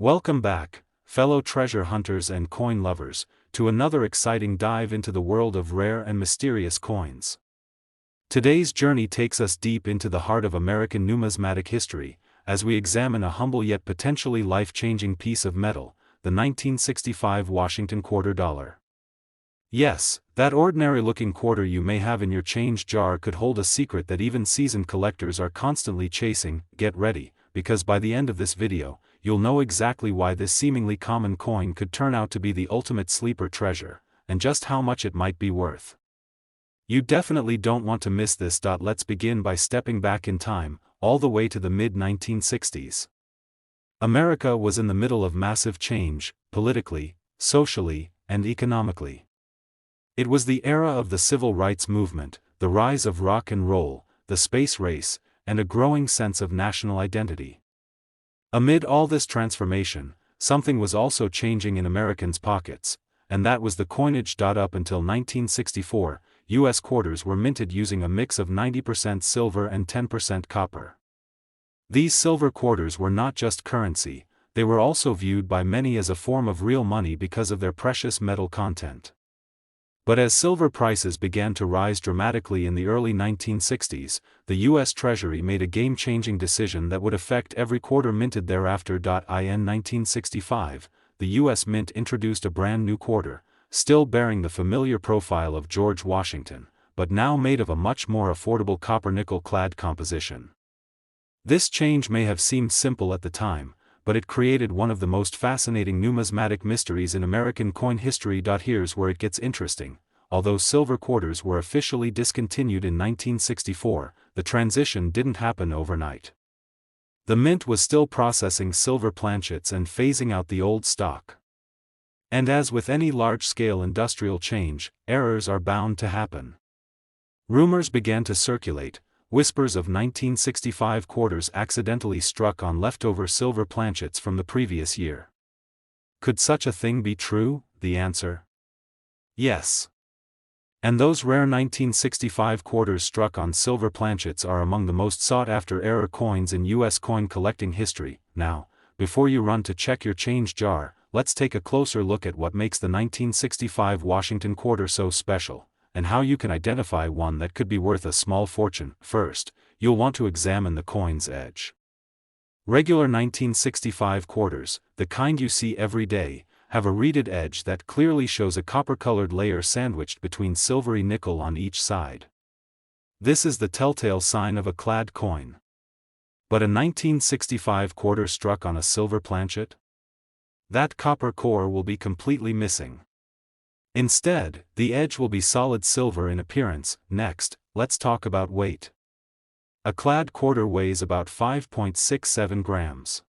Welcome back, fellow treasure hunters and coin lovers, to another exciting dive into the world of rare and mysterious coins. Today's journey takes us deep into the heart of American numismatic history, as we examine a humble yet potentially life-changing piece of metal, the 1965 Washington quarter dollar. Yes, that ordinary-looking quarter you may have in your change jar could hold a secret that even seasoned collectors are constantly chasing. Get ready, because by the end of this video, you'll know exactly why this seemingly common coin could turn out to be the ultimate sleeper treasure, and just how much it might be worth. You definitely don't want to miss this. Let's begin by stepping back in time, all the way to the mid-1960s. America was in the middle of massive change, politically, socially, and economically. It was the era of the civil rights movement, the rise of rock and roll, the space race, and a growing sense of national identity. Amid all this transformation, something was also changing in Americans' pockets, and that was the coinage. Up until 1964, U.S. quarters were minted using a mix of 90% silver and 10% copper. These silver quarters were not just currency, they were also viewed by many as a form of real money because of their precious metal content. But as silver prices began to rise dramatically in the early 1960s, the U.S. Treasury made a game-changing decision that would affect every quarter minted thereafter. In 1965, the U.S. Mint introduced a brand new quarter, still bearing the familiar profile of George Washington, but now made of a much more affordable copper-nickel-clad composition. This change may have seemed simple at the time, but it created one of the most fascinating numismatic mysteries in American coin history. Here's where it gets interesting. Although silver quarters were officially discontinued in 1964, the transition didn't happen overnight. The mint was still processing silver planchets and phasing out the old stock. And as with any large-scale industrial change, errors are bound to happen. Rumors began to circulate. Whispers of 1965 quarters accidentally struck on leftover silver planchets from the previous year. Could such a thing be true? The answer: yes. And those rare 1965 quarters struck on silver planchets are among the most sought-after error coins in U.S. coin collecting history. Now, before you run to check your change jar, let's take a closer look at what makes the 1965 Washington quarter so special, and how you can identify one that could be worth a small fortune. First, you'll want to examine the coin's edge. Regular 1965 quarters, the kind you see every day, have a reeded edge that clearly shows a copper-colored layer sandwiched between silvery nickel on each side. This is the telltale sign of a clad coin. But a 1965 quarter struck on a silver planchet? That copper core will be completely missing. Instead, the edge will be solid silver in appearance. Next, let's talk about weight. A clad quarter weighs about 5.67 grams.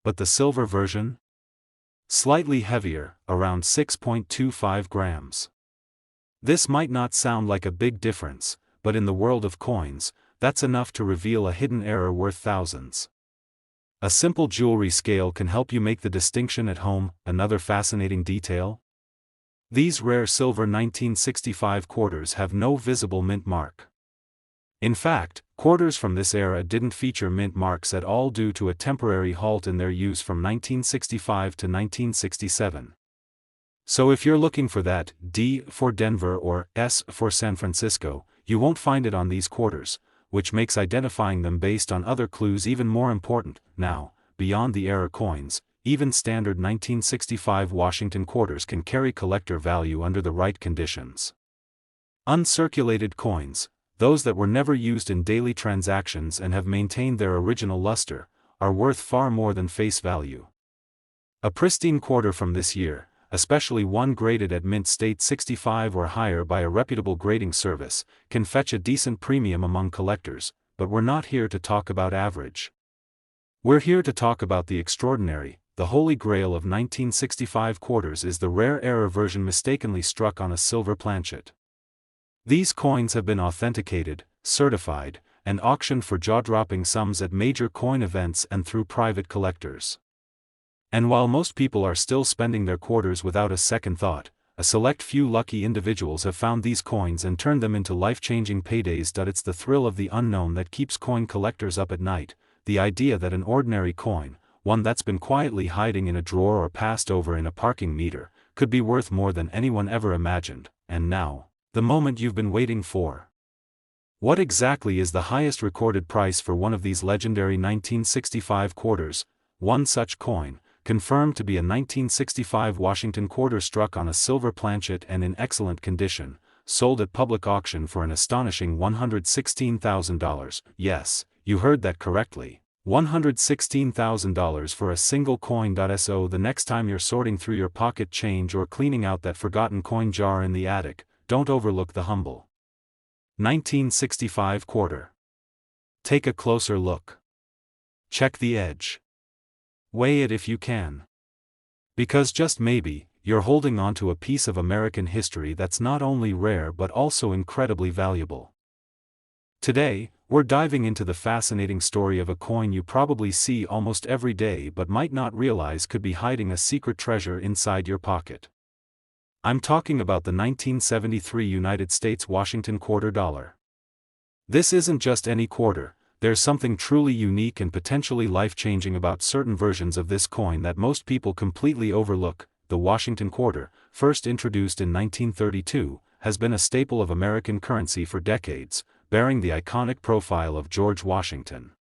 But the silver version? Slightly heavier, around 6.25 grams. This might not sound like a big difference, but in the world of coins, that's enough to reveal a hidden error worth thousands. A simple jewelry scale can help you make the distinction at home. Another fascinating detail? These rare silver 1965 quarters have no visible mint mark. In fact, quarters from this era didn't feature mint marks at all due to a temporary halt in their use from 1965 to 1967. So if you're looking for that D for Denver or S for San Francisco, you won't find it on these quarters, which makes identifying them based on other clues even more important. Now, beyond the error coins, even standard 1965 Washington quarters can carry collector value under the right conditions. Uncirculated coins, those that were never used in daily transactions and have maintained their original luster, are worth far more than face value. A pristine quarter from this year, especially one graded at mint state 65 or higher by a reputable grading service, can fetch a decent premium among collectors, but we're not here to talk about average. We're here to talk about the extraordinary. The holy grail of 1965 quarters is the rare error version mistakenly struck on a silver planchet. These coins have been authenticated, certified, and auctioned for jaw-dropping sums at major coin events and through private collectors. And while most people are still spending their quarters without a second thought, a select few lucky individuals have found these coins and turned them into life-changing paydays. It's the thrill of the unknown that keeps coin collectors up at night, the idea that an ordinary coin, one that's been quietly hiding in a drawer or passed over in a parking meter, could be worth more than anyone ever imagined. And now, the moment you've been waiting for. What exactly is the highest recorded price for one of these legendary 1965 quarters? One such coin, confirmed to be a 1965 Washington quarter struck on a silver planchet and in excellent condition, sold at public auction for an astonishing $116,000. Yes, you heard that correctly. $116,000 for a single coin. So the next time you're sorting through your pocket change or cleaning out that forgotten coin jar in the attic, don't overlook the humble 1965 quarter. Take a closer look. Check the edge. Weigh it if you can. Because just maybe, you're holding on to a piece of American history that's not only rare but also incredibly valuable. Today, we're diving into the fascinating story of a coin you probably see almost every day but might not realize could be hiding a secret treasure inside your pocket. I'm talking about the 1973 United States Washington quarter dollar. This isn't just any quarter. There's something truly unique and potentially life-changing about certain versions of this coin that most people completely overlook. The Washington quarter, first introduced in 1932, has been a staple of American currency for decades, bearing the iconic profile of George Washington.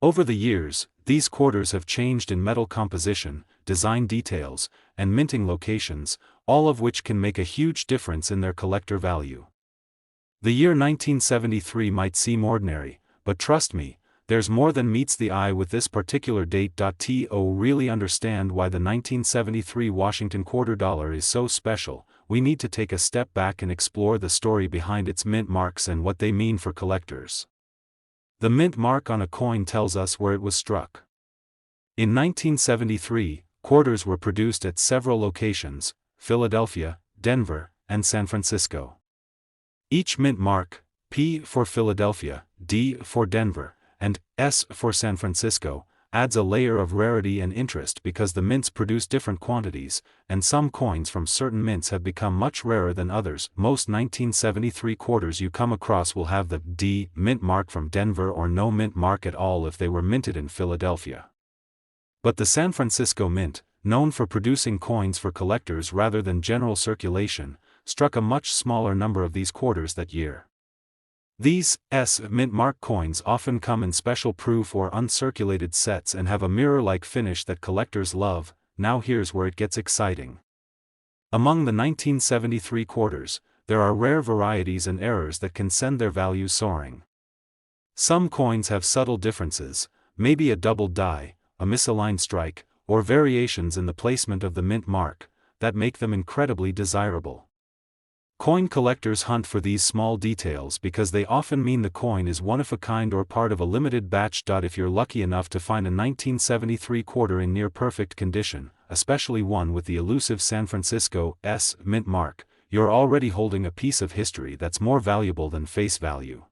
Over the years, these quarters have changed in metal composition, design details, and minting locations, all of which can make a huge difference in their collector value. The year 1973 might seem ordinary, but trust me, there's more than meets the eye with this particular date. To really understand why the 1973 Washington quarter dollar is so special, we need to take a step back and explore the story behind its mint marks and what they mean for collectors. The mint mark on a coin tells us where it was struck. In 1973, quarters were produced at several locations: Philadelphia, Denver, and San Francisco. Each mint mark, P for Philadelphia, D for Denver, and S for San Francisco, adds a layer of rarity and interest because the mints produce different quantities, and some coins from certain mints have become much rarer than others. Most 1973 quarters you come across will have the D mint mark from Denver or no mint mark at all if they were minted in Philadelphia. But the San Francisco Mint, known for producing coins for collectors rather than general circulation, struck a much smaller number of these quarters that year. These S mint mark coins often come in special proof or uncirculated sets and have a mirror-like finish that collectors love. Now here's where it gets exciting. Among the 1973 quarters, there are rare varieties and errors that can send their value soaring. Some coins have subtle differences, maybe a doubled die, a misaligned strike, or variations in the placement of the mint mark, that make them incredibly desirable. Coin collectors hunt for these small details because they often mean the coin is one of a kind or part of a limited batch. If you're lucky enough to find a 1973 quarter in near perfect condition, especially one with the elusive San Francisco S mint mark, you're already holding a piece of history that's more valuable than face value.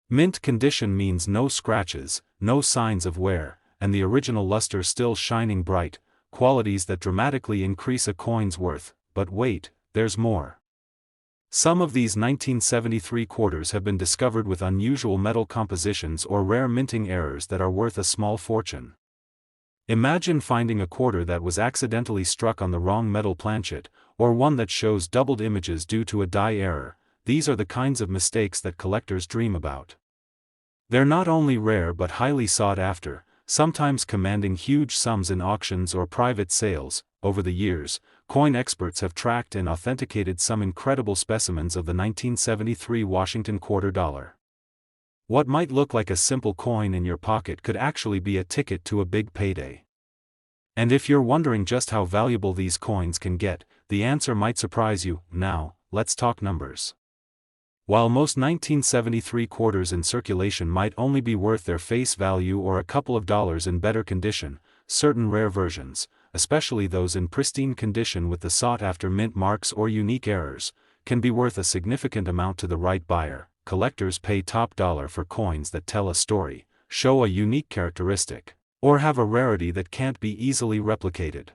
Mint condition means no scratches, no signs of wear, and the original luster still shining bright, qualities that dramatically increase a coin's worth. But wait, there's more. Some of these 1973 quarters have been discovered with unusual metal compositions or rare minting errors that are worth a small fortune. Imagine finding a quarter that was accidentally struck on the wrong metal planchet, or one that shows doubled images due to a die error. These are the kinds of mistakes that collectors dream about. They're not only rare but highly sought after, sometimes commanding huge sums in auctions or private sales. Over the years, coin experts have tracked and authenticated some incredible specimens of the 1973 Washington quarter dollar. What might look like a simple coin in your pocket could actually be a ticket to a big payday. And if you're wondering just how valuable these coins can get, the answer might surprise you. Now, let's talk numbers. While most 1973 quarters in circulation might only be worth their face value or a couple of dollars in better condition, certain rare versions, especially those in pristine condition with the sought-after mint marks or unique errors, can be worth a significant amount to the right buyer. Collectors pay top dollar for coins that tell a story, show a unique characteristic, or have a rarity that can't be easily replicated.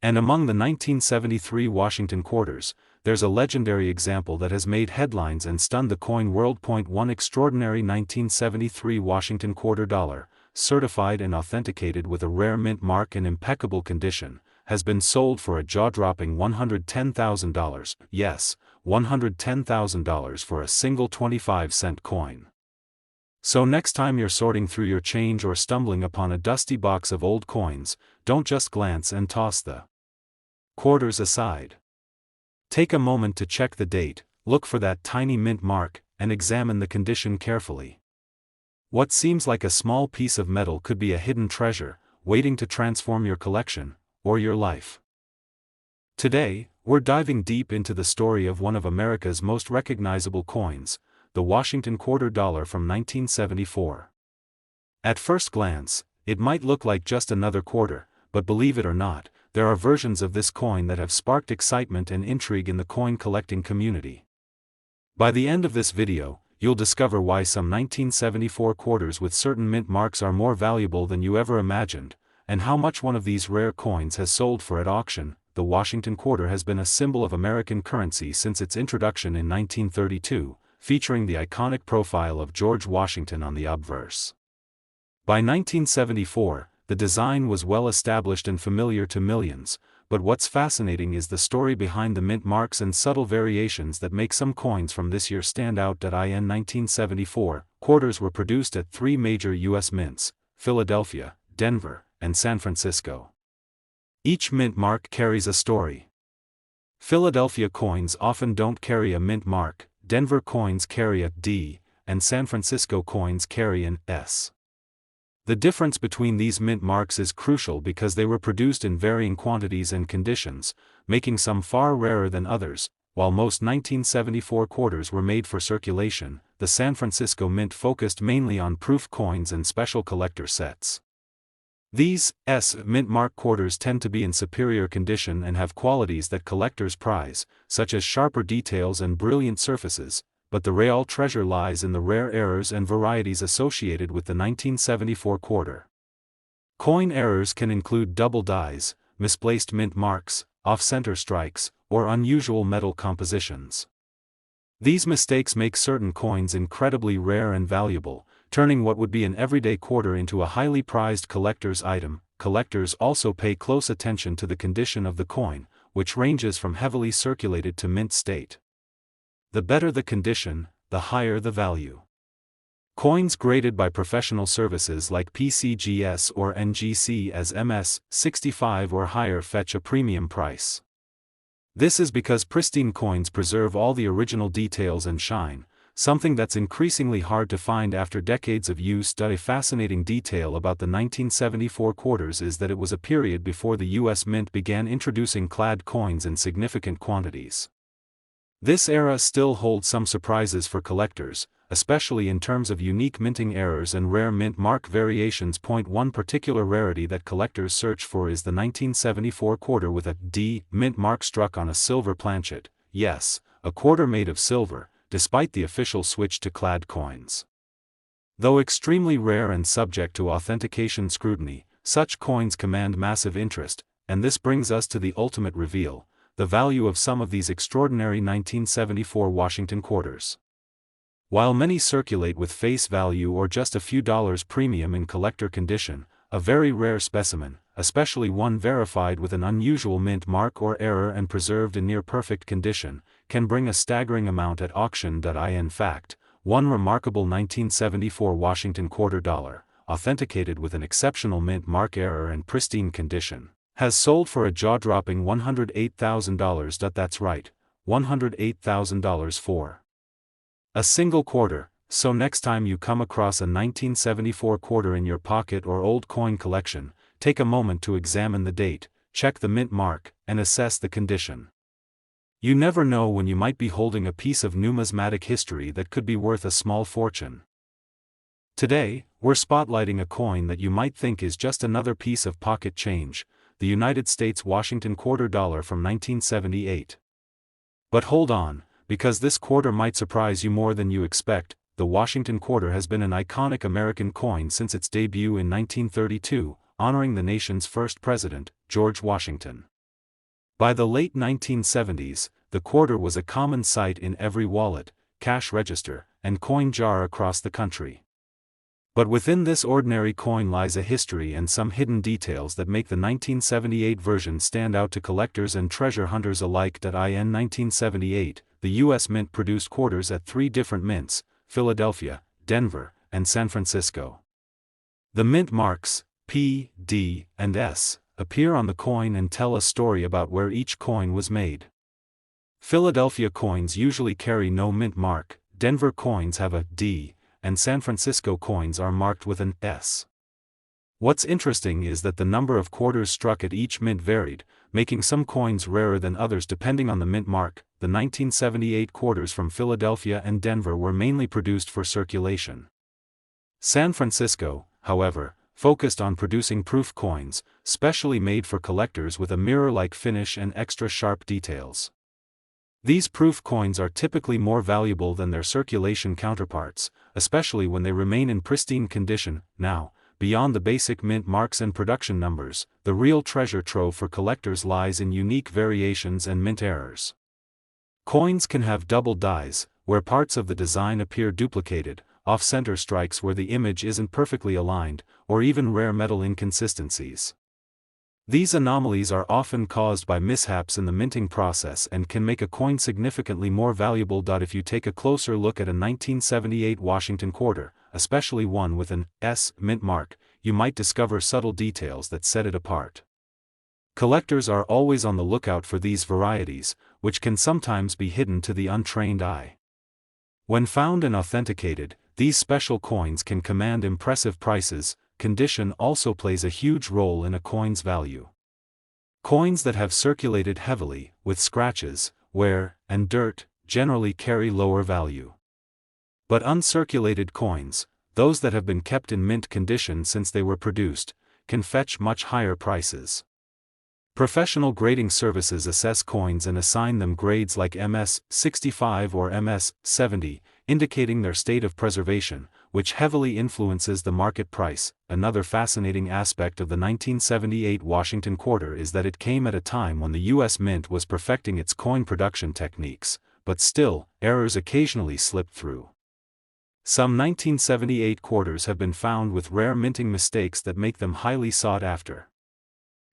And among the 1973 Washington quarters, there's a legendary example that has made headlines and stunned the coin world. One extraordinary 1973 Washington quarter dollar, certified and authenticated with a rare mint mark in impeccable condition, has been sold for a jaw-dropping $110,000, yes, $110,000 for a single 25-cent coin. So next time you're sorting through your change or stumbling upon a dusty box of old coins, don't just glance and toss the quarters aside. Take a moment to check the date, look for that tiny mint mark, and examine the condition carefully. What seems like a small piece of metal could be a hidden treasure, waiting to transform your collection, or your life. Today, we're diving deep into the story of one of America's most recognizable coins, the Washington quarter dollar from 1974. At first glance, it might look like just another quarter, but believe it or not, there are versions of this coin that have sparked excitement and intrigue in the coin collecting community. By the end of this video, you'll discover why some 1974 quarters with certain mint marks are more valuable than you ever imagined, and how much one of these rare coins has sold for at auction. The Washington quarter has been a symbol of American currency since its introduction in 1932, featuring the iconic profile of George Washington on the obverse. By 1974, the design was well established and familiar to millions, but what's fascinating is the story behind the mint marks and subtle variations that make some coins from this year stand out. In 1974, quarters were produced at three major U.S. mints: Philadelphia, Denver, and San Francisco. Each mint mark carries a story. Philadelphia coins often don't carry a mint mark, Denver coins carry a D, and San Francisco coins carry an S. The difference between these mint marks is crucial because they were produced in varying quantities and conditions, making some far rarer than others. While most 1974 quarters were made for circulation, the San Francisco Mint focused mainly on proof coins and special collector sets. These S mint mark quarters tend to be in superior condition and have qualities that collectors prize, such as sharper details and brilliant surfaces, but the real treasure lies in the rare errors and varieties associated with the 1974 quarter. Coin errors can include double dies, misplaced mint marks, off-center strikes, or unusual metal compositions. These mistakes make certain coins incredibly rare and valuable, turning what would be an everyday quarter into a highly prized collector's item. Collectors also pay close attention to the condition of the coin, which ranges from heavily circulated to mint state. The better the condition, the higher the value. Coins graded by professional services like PCGS or NGC as MS-65 or higher fetch a premium price. This is because pristine coins preserve all the original details and shine, something that's increasingly hard to find after decades of use. A fascinating detail about the 1974 quarters is that it was a period before the U.S. Mint began introducing clad coins in significant quantities. This era still holds some surprises for collectors, especially in terms of unique minting errors and rare mint mark variations. One particular rarity that collectors search for is the 1974 quarter with a D mint mark struck on a silver planchet. Yes, a quarter made of silver, despite the official switch to clad coins. Though extremely rare and subject to authentication scrutiny, such coins command massive interest, and this brings us to the ultimate reveal: the value of some of these extraordinary 1974 Washington quarters. While many circulate with face value or just a few dollars premium in collector condition, a very rare specimen, especially one verified with an unusual mint mark or error and preserved in near-perfect condition, can bring a staggering amount at auction. In fact, one remarkable 1974 Washington quarter dollar, authenticated with an exceptional mint mark error and pristine condition, has sold for a jaw-dropping $108,000. That's right, $108,000 for a single quarter. So next time you come across a 1974 quarter in your pocket or old coin collection, take a moment to examine the date, check the mint mark, and assess the condition. You never know when you might be holding a piece of numismatic history that could be worth a small fortune. Today, we're spotlighting a coin that you might think is just another piece of pocket change, the United States Washington quarter dollar from 1978. But hold on, because this quarter might surprise you more than you expect. The Washington quarter has been an iconic American coin since its debut in 1932, honoring the nation's first president, George Washington. By the late 1970s, the quarter was a common sight in every wallet, cash register, and coin jar across the country. But within this ordinary coin lies a history and some hidden details that make the 1978 version stand out to collectors and treasure hunters alike. In 1978, the U.S. Mint produced quarters at 3 different mints: Philadelphia, Denver, and San Francisco. The mint marks, P, D, and S, appear on the coin and tell a story about where each coin was made. Philadelphia coins usually carry no mint mark, Denver coins have a D, and San Francisco coins are marked with an S. What's interesting is that the number of quarters struck at each mint varied, making some coins rarer than others depending on the mint mark. The 1978 quarters from Philadelphia and Denver were mainly produced for circulation. San Francisco, however, focused on producing proof coins, specially made for collectors with a mirror-like finish and extra sharp details. These proof coins are typically more valuable than their circulation counterparts, especially when they remain in pristine condition. Now, beyond the basic mint marks and production numbers, the real treasure trove for collectors lies in unique variations and mint errors. Coins can have double dies, where parts of the design appear duplicated, off-center strikes where the image isn't perfectly aligned, or even rare metal inconsistencies. These anomalies are often caused by mishaps in the minting process and can make a coin significantly more valuable. If you take a closer look at a 1978 Washington quarter, especially one with an S mint mark, you might discover subtle details that set it apart. Collectors are always on the lookout for these varieties, which can sometimes be hidden to the untrained eye. When found and authenticated, these special coins can command impressive prices. Condition also plays a huge role in a coin's value. Coins that have circulated heavily, with scratches, wear, and dirt, generally carry lower value. But uncirculated coins, those that have been kept in mint condition since they were produced, can fetch much higher prices. Professional grading services assess coins and assign them grades like MS 65 or MS 70, indicating their state of preservation, which heavily influences the market price. Another fascinating aspect of the 1978 Washington quarter is that it came at a time when the U.S. Mint was perfecting its coin production techniques, but still, errors occasionally slipped through. Some 1978 quarters have been found with rare minting mistakes that make them highly sought after.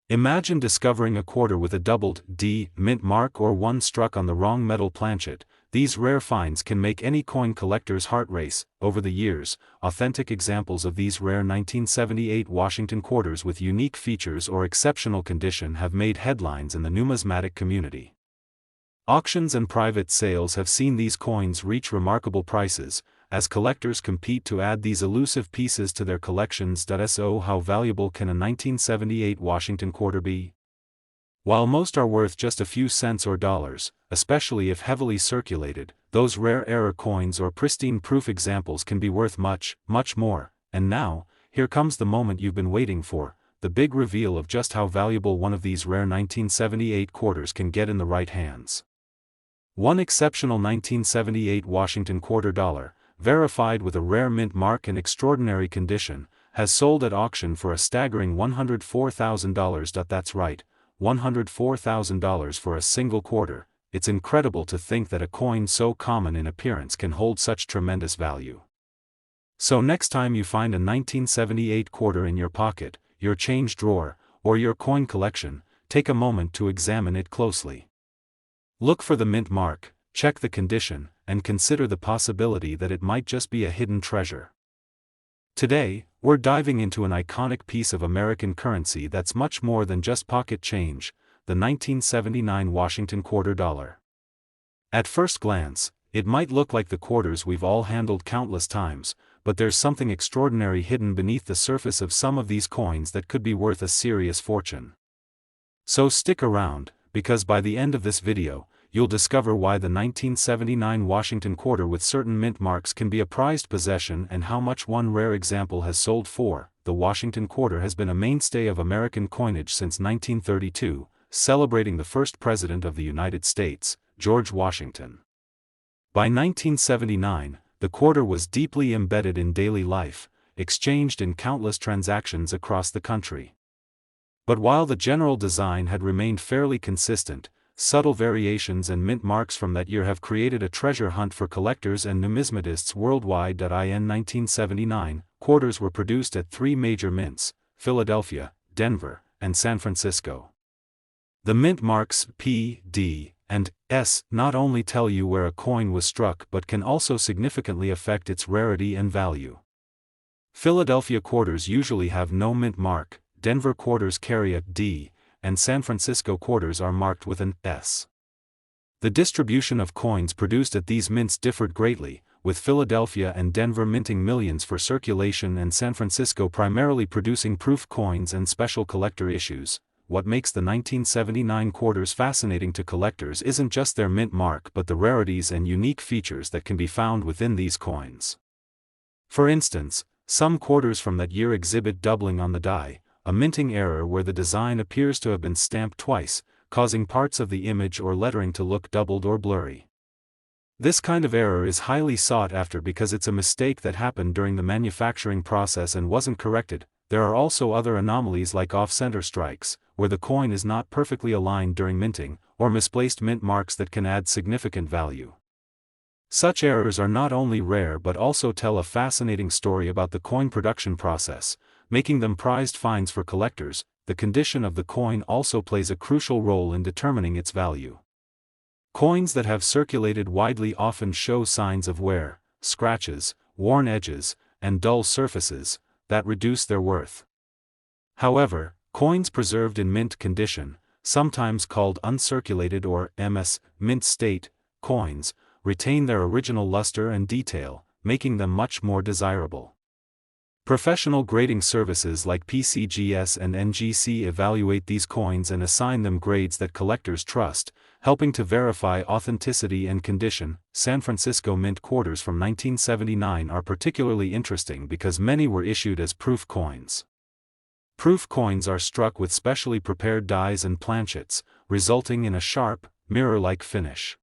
Imagine discovering a quarter with a doubled D mint mark or one struck on the wrong metal planchet. These rare finds can make any coin collector's heart race. Over the years, authentic examples of these rare 1978 Washington quarters with unique features or exceptional condition have made headlines in the numismatic community. Auctions and private sales have seen these coins reach remarkable prices, as collectors compete to add these elusive pieces to their collections. So how valuable can a 1978 Washington quarter be? While most are worth just a few cents or dollars, especially if heavily circulated, those rare error coins or pristine proof examples can be worth much, much more. And now, here comes the moment you've been waiting for, the big reveal of just how valuable one of these rare 1978 quarters can get in the right hands. One exceptional 1978 Washington quarter dollar, verified with a rare mint mark in extraordinary condition, has sold at auction for a staggering $104,000. That's right, $104,000 for a single quarter. It's incredible to think that a coin so common in appearance can hold such tremendous value. So next time you find a 1978 quarter in your pocket, your change drawer, or your coin collection, take a moment to examine it closely. Look for the mint mark, check the condition, and consider the possibility that it might just be a hidden treasure. Today, we're diving into an iconic piece of American currency that's much more than just pocket change, the 1979 Washington quarter dollar. At first glance, it might look like the quarters we've all handled countless times, but there's something extraordinary hidden beneath the surface of some of these coins that could be worth a serious fortune. So stick around, because by the end of this video, you'll discover why the 1979 Washington quarter with certain mint marks can be a prized possession and how much one rare example has sold for. The Washington quarter has been a mainstay of American coinage since 1932, celebrating the first president of the United States, George Washington. By 1979, the quarter was deeply embedded in daily life, exchanged in countless transactions across the country. But while the general design had remained fairly consistent, subtle variations and mint marks from that year have created a treasure hunt for collectors and numismatists worldwide. In 1979, quarters were produced at 3 major mints: Philadelphia, Denver, and San Francisco. The mint marks P, D, and S not only tell you where a coin was struck but can also significantly affect its rarity and value. Philadelphia quarters usually have no mint mark, Denver quarters carry a D, and San Francisco quarters are marked with an S. The distribution of coins produced at these mints differed greatly, with Philadelphia and Denver minting millions for circulation and San Francisco primarily producing proof coins and special collector issues. What makes the 1979 quarters fascinating to collectors isn't just their mint mark but the rarities and unique features that can be found within these coins. For instance, some quarters from that year exhibit doubling on the die, a minting error where the design appears to have been stamped twice, causing parts of the image or lettering to look doubled or blurry. This kind of error is highly sought after because it's a mistake that happened during the manufacturing process and wasn't corrected. There are also other anomalies like off-center strikes, where the coin is not perfectly aligned during minting, or misplaced mint marks that can add significant value. Such errors are not only rare but also tell a fascinating story about the coin production process, making them prized finds for collectors. The condition of the coin also plays a crucial role in determining its value. Coins that have circulated widely often show signs of wear, scratches, worn edges, and dull surfaces that reduce their worth. However, coins preserved in mint condition, sometimes called uncirculated or MS, mint state, coins, retain their original luster and detail, making them much more desirable. Professional grading services like PCGS and NGC evaluate these coins and assign them grades that collectors trust, helping to verify authenticity and condition. San Francisco mint quarters from 1979 are particularly interesting because many were issued as proof coins. Proof coins are struck with specially prepared dies and planchets, resulting in a sharp, mirror-like finish.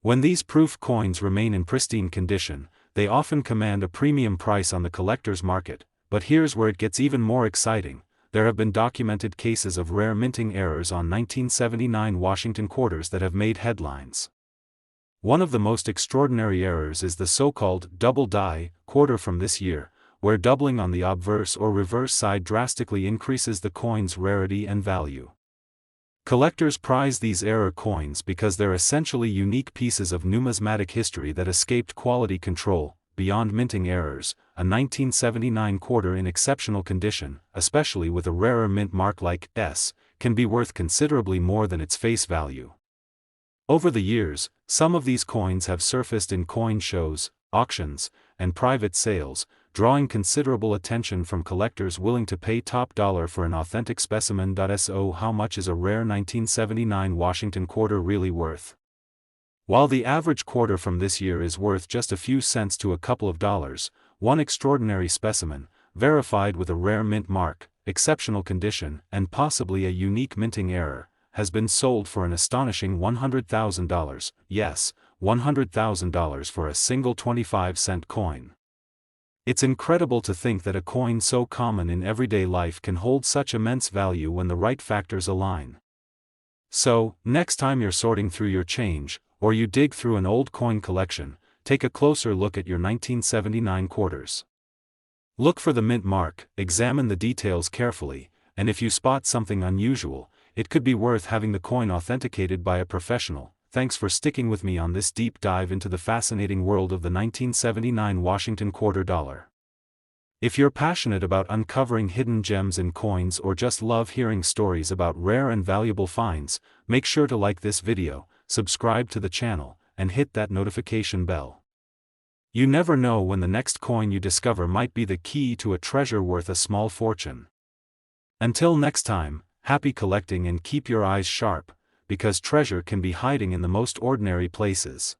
When these proof coins remain in pristine condition, they often command a premium price on the collector's market. But here's where it gets even more exciting: there have been documented cases of rare minting errors on 1979 Washington quarters that have made headlines. One of the most extraordinary errors is the so-called double die quarter from this year, where doubling on the obverse or reverse side drastically increases the coin's rarity and value. Collectors prize these error coins because they're essentially unique pieces of numismatic history that escaped quality control. Beyond minting errors, a 1979 quarter in exceptional condition, especially with a rarer mint mark like S, can be worth considerably more than its face value. Over the years, some of these coins have surfaced in coin shows, auctions, and private sales, drawing considerable attention from collectors willing to pay top dollar for an authentic specimen. So how much is a rare 1979 Washington quarter really worth? While the average quarter from this year is worth just a few cents to a couple of dollars, one extraordinary specimen, verified with a rare mint mark, exceptional condition, and possibly a unique minting error, has been sold for an astonishing $100,000, yes, $100,000 for a single 25-cent coin. It's incredible to think that a coin so common in everyday life can hold such immense value when the right factors align. So, next time you're sorting through your change, or you dig through an old coin collection, take a closer look at your 1979 quarters. Look for the mint mark, examine the details carefully, and if you spot something unusual, it could be worth having the coin authenticated by a professional. Thanks for sticking with me on this deep dive into the fascinating world of the 1979 Washington quarter dollar. If you're passionate about uncovering hidden gems in coins or just love hearing stories about rare and valuable finds, make sure to like this video, subscribe to the channel, and hit that notification bell. You never know when the next coin you discover might be the key to a treasure worth a small fortune. Until next time, happy collecting and keep your eyes sharp, because treasure can be hiding in the most ordinary places.